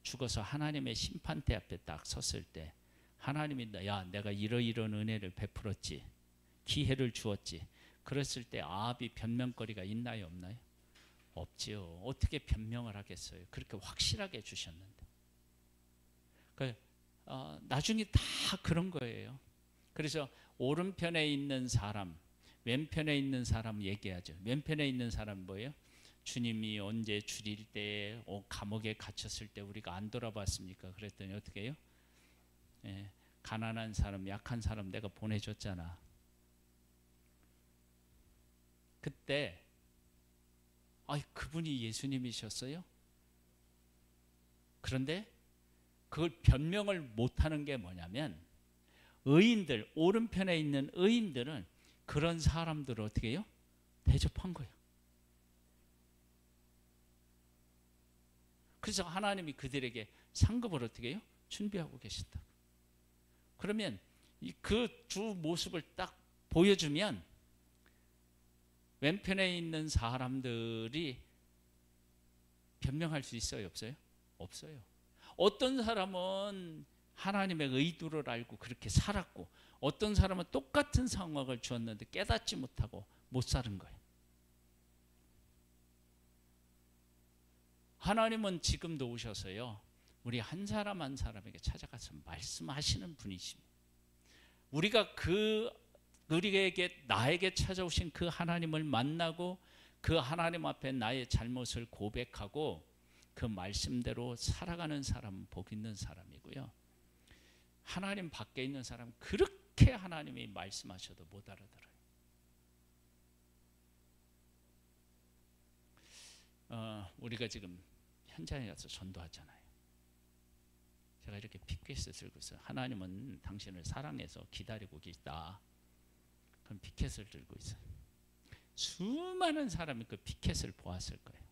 죽어서 하나님의 심판대 앞에 딱 섰을 때 하나님이 야, 내가 이러이러한 은혜를 베풀었지, 기회를 주었지. 그랬을 때 아합이 변명거리가 있나요, 없나요? 없지요. 어떻게 변명을 하겠어요? 그렇게 확실하게 주셨는데. 나중에 다 그런 거예요. 그래서 오른편에 있는 사람, 왼편에 있는 사람 얘기하죠. 왼편에 있는 사람 뭐예요? 주님이 언제 줄일 때, 감옥에 갇혔을 때 우리가 안 돌아봤습니까? 그랬더니 어떻게 해요? 예, 가난한 사람, 약한 사람 내가 보내줬잖아. 그때 그분이 예수님이셨어요? 그런데 그걸 변명을 못하는 게 뭐냐면 의인들, 오른편에 있는 의인들은 그런 사람들을 어떻게 해요? 대접한 거예요. 그래서 하나님이 그들에게 상급을 어떻게 해요? 준비하고 계신다. 그러면 그 두 모습을 딱 보여주면 왼편에 있는 사람들이 변명할 수 있어요? 없어요? 없어요. 어떤 사람은 하나님의 의도를 알고 그렇게 살았고 어떤 사람은 똑같은 상황을 주었는데 깨닫지 못하고 못 사는 거예요. 하나님은 지금도 오셔서요, 우리 한 사람 한 사람에게 찾아가서 말씀하시는 분이십니다. 우리가 우리에게 나에게 찾아오신 그 하나님을 만나고 그 하나님 앞에 나의 잘못을 고백하고 그 말씀대로 살아가는 사람은 복 있는 사람이고요. 하나님 밖에 있는 사람은 그렇게 하나님이 말씀하셔도 못 알아들어요. 우리가 지금 현장에 가서 전도하잖아요. 제가 이렇게 피켓을 들고 있어요. 하나님은 당신을 사랑해서 기다리고 계시다. 그럼 피켓을 들고 있어요. 수많은 사람이 그 피켓을 보았을 거예요.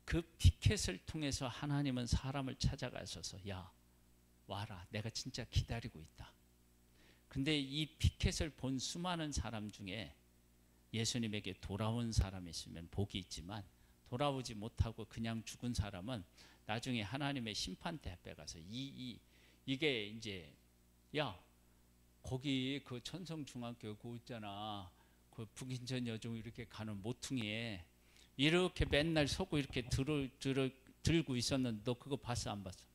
그 피켓을 통해서 하나님은 사람을 찾아가셔서 야, 와라. 내가 진짜 기다리고 있다. 근데 이 피켓을 본 수많은 사람 중에 예수님에게 돌아온 사람이 있으면 복이 있지만 돌아오지 못하고 그냥 죽은 사람은 나중에 하나님의 심판대 앞에 가서 이게 이제 야, 거기 그 천성중학교 그 있잖아. 그 북인천 여중 이렇게 가는 모퉁이에 이렇게 맨날 서고 이렇게 들고 있었는데 너 그거 봤어 안 봤어?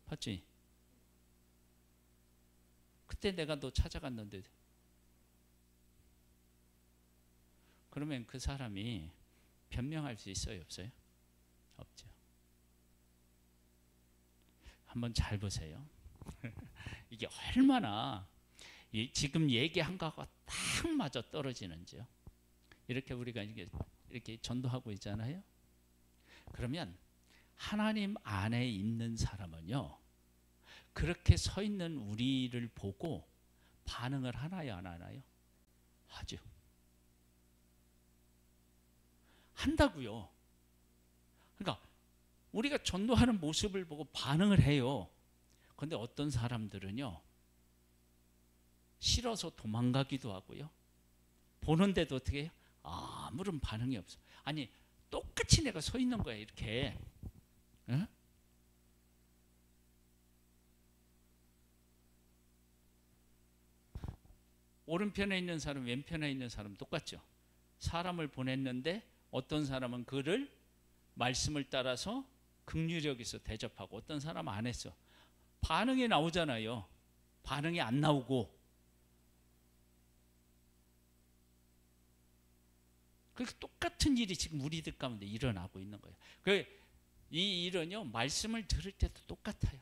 봤지? 그때 내가 너 찾아갔는데 그러면 그 사람이 변명할 수 있어요? 없어요? 없죠. 한번 잘 보세요. 이게 얼마나 지금 얘기한 거하고 딱 맞아 떨어지는지요. 이렇게 우리가 이렇게 전도하고 있잖아요. 그러면 하나님 안에 있는 사람은요, 그렇게 서 있는 우리를 보고 반응을 하나요, 안 하나요? 하죠. 한다고요. 그러니까 우리가 전도하는 모습을 보고 반응을 해요. 그런데 어떤 사람들은요, 싫어서 도망가기도 하고요. 보는데도 어떻게 해요? 아무런 반응이 없어. 아니, 똑같이 내가 서 있는 거야, 이렇게. 응? 오른편에 있는 사람, 왼편에 있는 사람 똑같죠. 사람을 보냈는데 어떤 사람은 그를 말씀을 따라서 긍휼력에서 대접하고 어떤 사람은 안 했어. 반응이 나오잖아요. 반응이 안 나오고. 그렇게 똑같은 일이 지금 우리들 가운데 일어나고 있는 거예요. 이 일은요, 말씀을 들을 때도 똑같아요.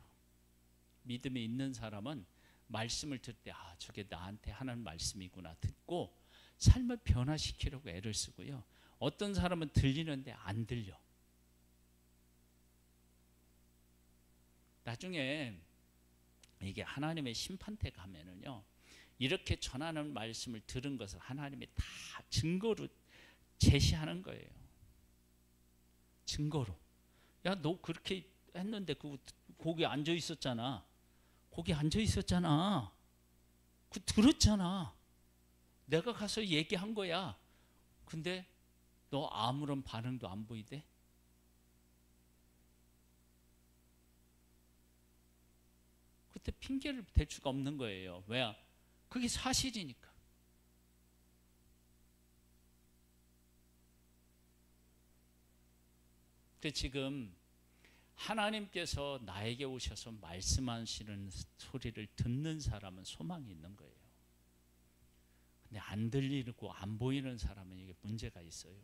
믿음이 있는 사람은 말씀을 들을 때 저게 나한테 하는 말씀이구나 듣고 삶을 변화시키려고 애를 쓰고요. 어떤 사람은 들리는데 안 들려. 나중에 이게 하나님의 심판대 가면은요, 이렇게 전하는 말씀을 들은 것을 하나님이 다 증거로 제시하는 거예요. 증거로. 야, 너 그렇게 했는데 거기 앉아 있었잖아. 거기 앉아 있었잖아. 그 들었잖아. 내가 가서 얘기한 거야. 근데 너 아무런 반응도 안 보이대? 그때 핑계를 댈 수가 없는 거예요. 왜? 그게 사실이니까. 근데 지금 하나님께서 나에게 오셔서 말씀하시는 소리를 듣는 사람은 소망이 있는 거예요. 근데 안 들리고 안 보이는 사람은 이게 문제가 있어요.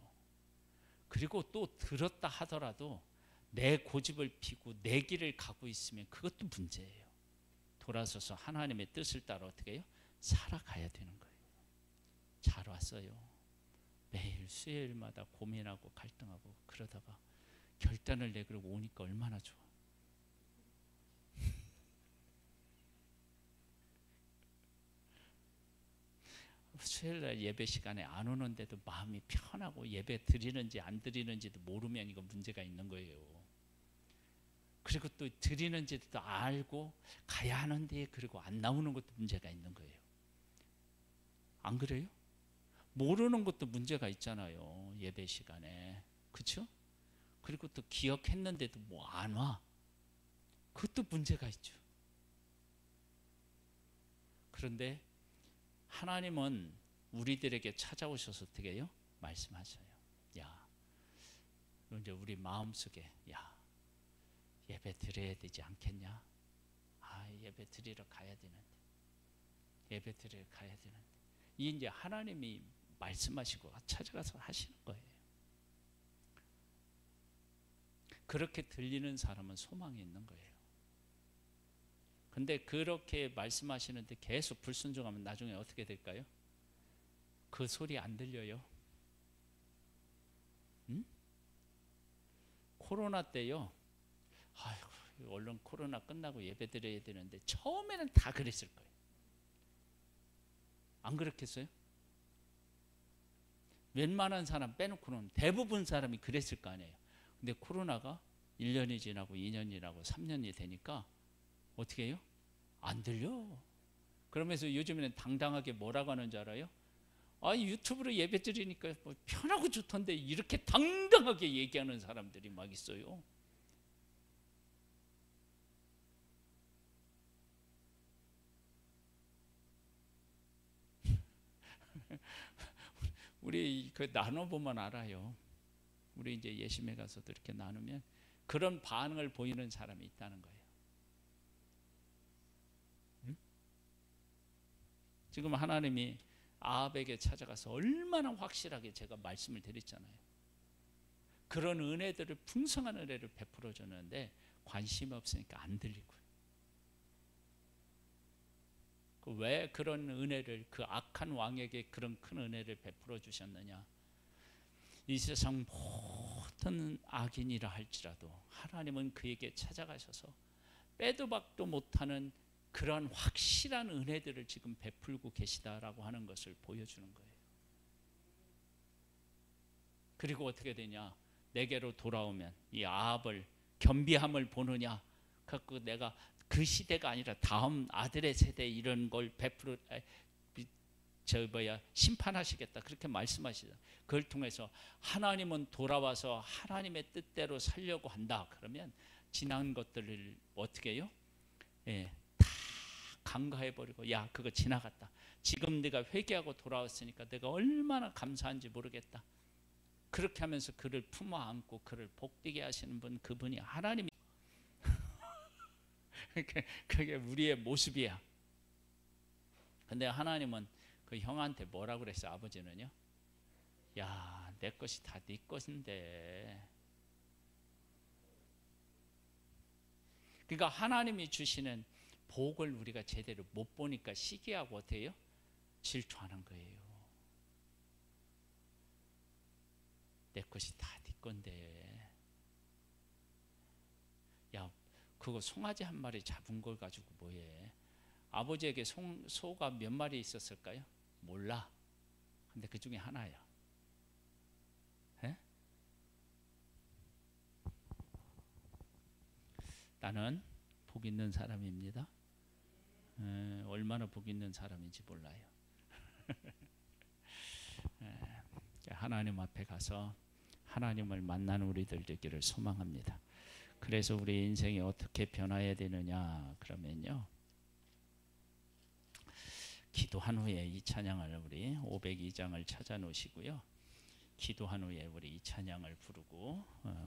그리고 또 들었다 하더라도 내 고집을 피고 내 길을 가고 있으면 그것도 문제예요. 돌아서서 하나님의 뜻을 따라 어떻게 해요? 살아가야 되는 거예요. 잘 왔어요. 매일 수요일마다 고민하고 갈등하고 그러다가 결단을 내고 오니까 얼마나 좋아. 수요일날 예배 시간에 안 오는데도 마음이 편하고 예배 드리는지 안 드리는지도 모르면 이거 문제가 있는 거예요. 그리고 또 드리는지도 알고 가야 하는데 그리고 안 나오는 것도 문제가 있는 거예요. 안 그래요? 모르는 것도 문제가 있잖아요. 예배 시간에. 그렇죠? 그리고 또 기억했는데도 뭐 안 와. 그것도 문제가 있죠. 그런데 하나님은 우리들에게 찾아오셔서 어떻게 해요? 말씀하셔요. 야, 이제 우리 마음속에 예배 드려야 되지 않겠냐? 예배 드리러 가야 되는데. 예배 드리러 가야 되는데. 이제 하나님이 말씀하시고 찾아가서 하시는 거예요. 그렇게 들리는 사람은 소망이 있는 거예요. 근데 그렇게 말씀하시는데 계속 불순종하면 나중에 어떻게 될까요? 그 소리 안 들려요. 응? 코로나 때요. 아이고, 얼른 코로나 끝나고 예배 드려야 되는데 처음에는 다 그랬을 거예요. 안 그렇겠어요? 웬만한 사람 빼놓고는 대부분 사람이 그랬을 거 아니에요. 근데 코로나가 1년이 지나고 2년이 지나고 3년이 되니까 어떻게 해요? 안 들려. 그러면서 요즘에는 당당하게 뭐라고 하는 줄 알아요? 유튜브로 예배 드리니까 뭐 편하고 좋던데 이렇게 당당하게 얘기하는 사람들이 막 있어요. 우리 그 나눠보면 알아요. 우리 이제 예심에 가서도 이렇게 나누면 그런 반응을 보이는 사람이 있다는 거예요. 응? 지금 하나님이 아합에게 찾아가서 얼마나 확실하게 제가 말씀을 드렸잖아요. 그런 은혜들을 풍성한 은혜를 베풀어 줬는데 관심이 없으니까 안 들리고요. 왜 그런 은혜를, 그 악한 왕에게 그런 큰 은혜를 베풀어 주셨느냐? 이 세상 모든 악인이라 할지라도 하나님은 그에게 찾아가셔서 빼도 박도 못하는 그런 확실한 은혜들을 지금 베풀고 계시다라고 하는 것을 보여주는 거예요. 그리고 어떻게 되냐? 내게로 돌아오면 이 아합을 겸비함을 보느냐? 갖고 내가 그 시대가 아니라 다음 아들의 세대 이런 걸 베풀어 심판하시겠다 그렇게 말씀하시죠. 그걸 통해서 하나님은 돌아와서 하나님의 뜻대로 살려고 한다. 그러면 지난 것들을 어떻게 해요? 예, 다 간과해버리고 야 그거 지나갔다. 지금 내가 회개하고 돌아왔으니까 내가 얼마나 감사한지 모르겠다. 그렇게 하면서 그를 품어 안고 그를 복되게 하시는 분, 그분이 하나님이 그게 우리의 모습이야. 근데 하나님은 그 형한테 뭐라고 그랬어요? 아버지는요, 야 내 것이 다 네 것인데. 그러니까 하나님이 주시는 복을 우리가 제대로 못 보니까 시기하고 어떻게 해요? 질투하는 거예요. 내 것이 다 네 건데. 야 그거 송아지 한 마리 잡은 걸 가지고 뭐해? 아버지에게 소가 몇 마리 있었을까요? 몰라. 근데 그 중에 하나야. 에? 나는 복 있는 사람입니다. 얼마나 복 있는 사람인지 몰라요. 하나님 앞에 가서 하나님을 만나는 우리들 되기를 소망합니다. 그래서 우리 인생이 어떻게 변화해야 되느냐 그러면요, 기도한 후에 이 찬양을 우리 502장을 찾아 놓으시고요, 기도한 후에 우리 이 찬양을 부르고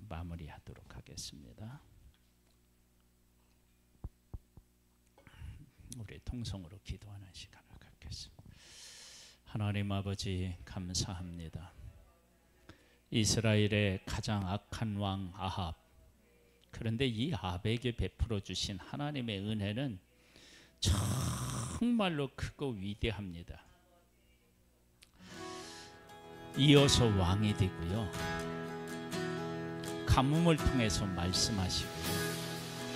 마무리하도록 하겠습니다. 우리 통성으로 기도하는 시간을 갖겠습니다. 하나님 아버지 감사합니다. 이스라엘의 가장 악한 왕 아합, 그런데 이 아합에게 베풀어 주신 하나님의 은혜는 정말로 크고 위대합니다. 이어서 왕이 되고요, 가뭄을 통해서 말씀하시고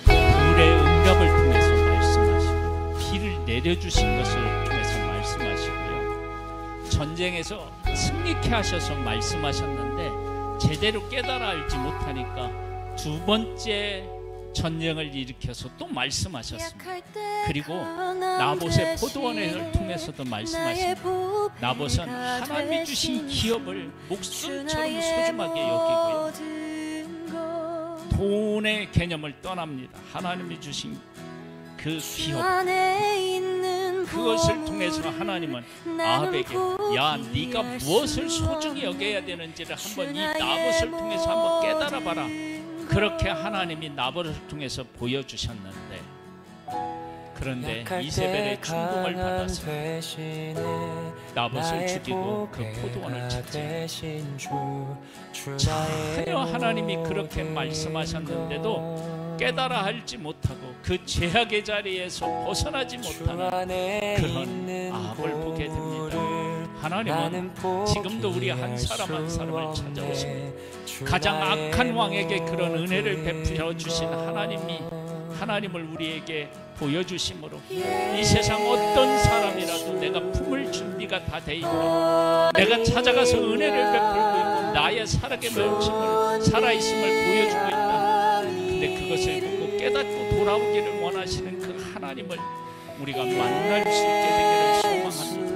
불의 응답을 통해서 말씀하시고 비를 내려주신 것을 통해서 말씀하시고요, 전쟁에서 승리케 하셔서 말씀하셨는데 제대로 깨달아 알지 못하니까 두 번째 전쟁을 일으켜서 또 말씀하셨습니다. 그리고 나봇의 포도원을 통해서도 말씀하십니다. 나봇은 하나님이 주신 기업을 목숨처럼 소중하게 여기고요, 돈의 개념을 떠납니다. 하나님이 주신 그 기업, 그것을 통해서 하나님은 아합에게 야 네가 무엇을 소중히 여겨야 되는지를 한번 이 나봇을 통해서 한번 깨달아봐라. 그렇게 하나님이 나봇을 통해서 보여주셨는데, 그런데 이세벨의 충동을 받아서 나봇을 죽이고 그 포도원을 찾지. 전혀 하나님이 그렇게 말씀하셨는데도 깨달아 알지 못하고 그 죄악의 자리에서 벗어나지 못하는 그런 아합을 보게 됩니다. 하나님은 지금도 우리 한 사람 한 사람을 찾아오십니다. 가장 악한 왕에게 그런 은혜를 베풀어 주신 하나님을 우리에게 보여주심으로 이 세상 어떤 사람이라도 내가 품을 준비가 다 돼 있고 내가 찾아가서 은혜를 베풀고 있고 나의 살아있음을 보여주고 있다. 근데 그것을 보고 깨닫고 돌아오기를 원하시는 그 하나님을 우리가 만날 수 있게 되기를 소망합니다.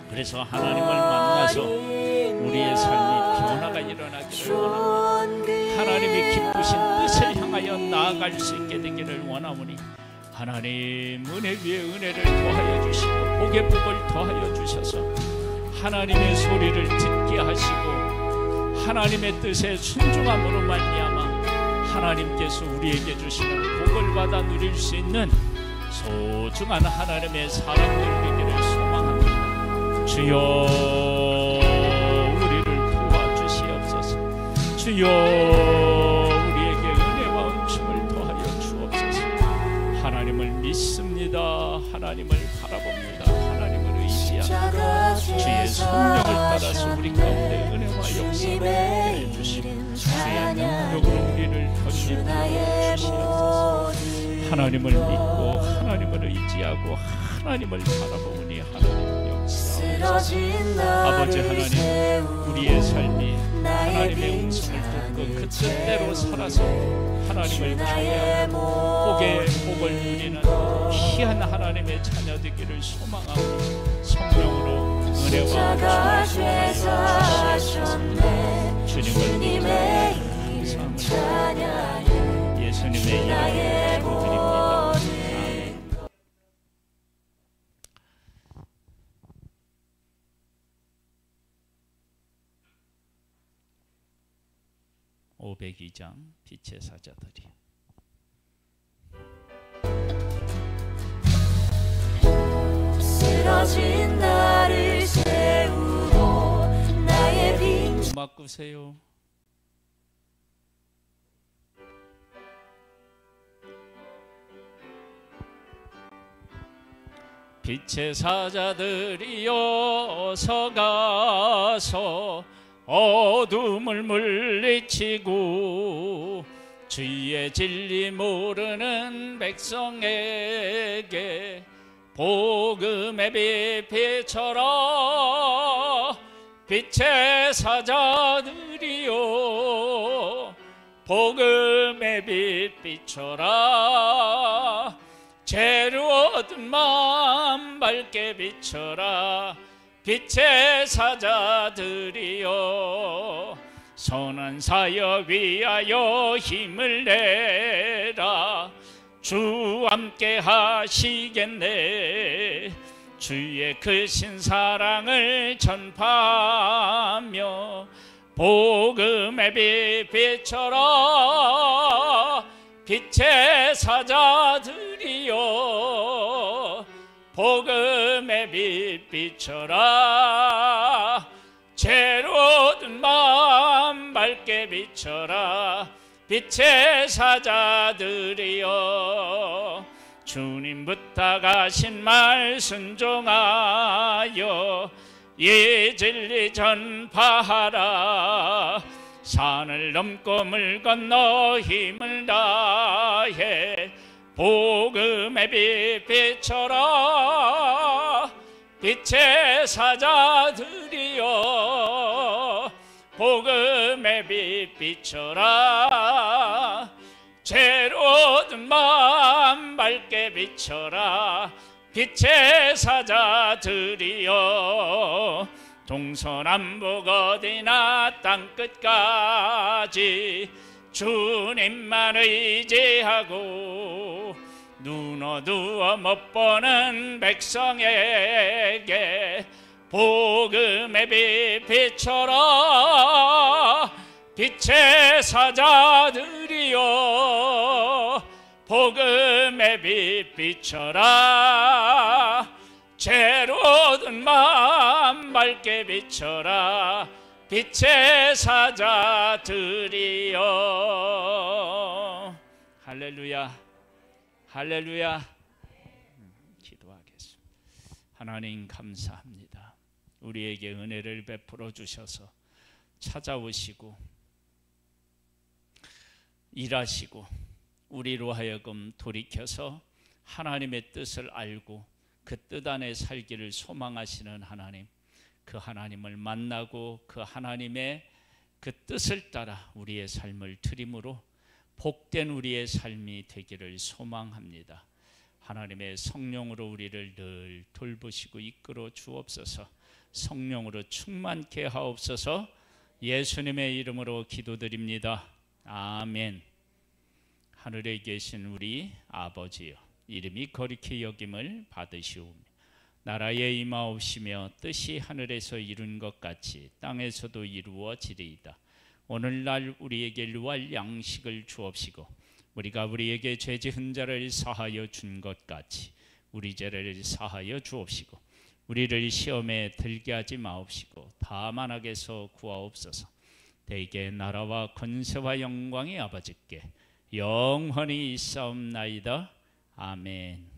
그래서 하나님을 만나서 우리의 삶이 변화가 일어나기를 원합니다. 하나님이 기쁘신 뜻을 향하여 나아갈 수 있게 되기를 원하오니 하나님 은혜 위에 은혜를 더하여 주시고 복의 복을 더하여 주셔서 하나님의 소리를 듣게 하시고 하나님의 뜻에 순종함으로 말미암아 하나님께서 우리에게 주시는 복을 받아 누릴 수 있는 소중한 하나님의 사람들 되기를 소망합니다. 주여 우리를 도와주시옵소서. 주여 우리에게 은혜와 은총을 믿습니다. 하나님을 바라봅니다. 하나님을 의지합니다. 주의 성령을 따라서 우리 가운데 은혜와 역사를 해주시고 주의 능력으로 우리를 던지며 주시옵소서. 하나님을 믿고 하나님을 의지하고 하나님을 바라보니 하나님 역사하옵소서. 아버지 하나님, 우리의 삶이 하나님의 음성을 듣고 그 뜻대로 살아서 하나님을 경외하고 복의 복을 누리는 귀한 하나님의 자녀 되기를 소망하고 성령으로 은혜와 주시옵소서. 주님을 감사합니다. 예수님의 이름으로 기도드립니다. 아멘. 502장 빛의 사자들이. 쓰러진 나를 세우고 나의 빈 음악 구세요. 빛의 사자들이여 서가서 어둠을 물리치고 주의 진리 모르는 백성에게 복음의 빛 비춰라. 빛의 사자들이여 복음의 빛 비춰라. 죄로 얻은 마음 밝게 비춰라. 빛의 사자들이여 선한 사역 위하여 힘을 내라. 주 함께 하시겠네. 주의 크신 사랑을 전파하며 복음의 빛 비춰라. 빛의 사자들이여 복음의 빛 비춰라. 죄로 얻은 마음 밝게 비춰라. 빛의 사자들이여 주님 부탁하신 말 순종하여 이 진리 전파하라. 산을 넘고 물 건너 힘을 다해 복음의 빛 비춰라. 빛의 사자들이여 복음의 빛 비춰라. 죄로 얻은 마음 밝게 비춰라. 빛의 사자들이여 동서남북 어디나 땅끝까지 주님만 의지하고 눈 어두워 못 보는 백성에게 복음의 빛 비춰라. 빛의 사자들이여 복음의 빛 비춰라. 죄로 얻은 마음 밝게 비춰라. 빛의 사자들이여. 할렐루야, 할렐루야. 기도하겠습니다. 하나님 감사합니다. 우리에게 은혜를 베풀어 주셔서 찾아오시고 일하시고 우리로 하여금 돌이켜서 하나님의 뜻을 알고 그 뜻 안에 살기를 소망하시는 하나님, 그 하나님을 만나고 그 하나님의 그 뜻을 따라 우리의 삶을 드림으로 복된 우리의 삶이 되기를 소망합니다. 하나님의 성령으로 우리를 늘 돌보시고 이끌어 주옵소서. 성령으로 충만케 하옵소서. 예수님의 이름으로 기도드립니다. 아멘. 하늘에 계신 우리 아버지여, 이름이 거룩히 여김을 받으시오며 나라에 임하옵시며 뜻이 하늘에서 이룬 것 같이 땅에서도 이루어지리이다. 오늘날 우리에게 일용할 양식을 주옵시고 우리가 우리에게 죄 지은 자를 사하여 준 것 같이 우리 죄를 사하여 주옵시고 우리를 시험에 들게 하지 마옵시고 다만 악에서 구하옵소서. 대개 나라와 권세와 영광이 아버지께 영원히 있사옵나이다. 아멘.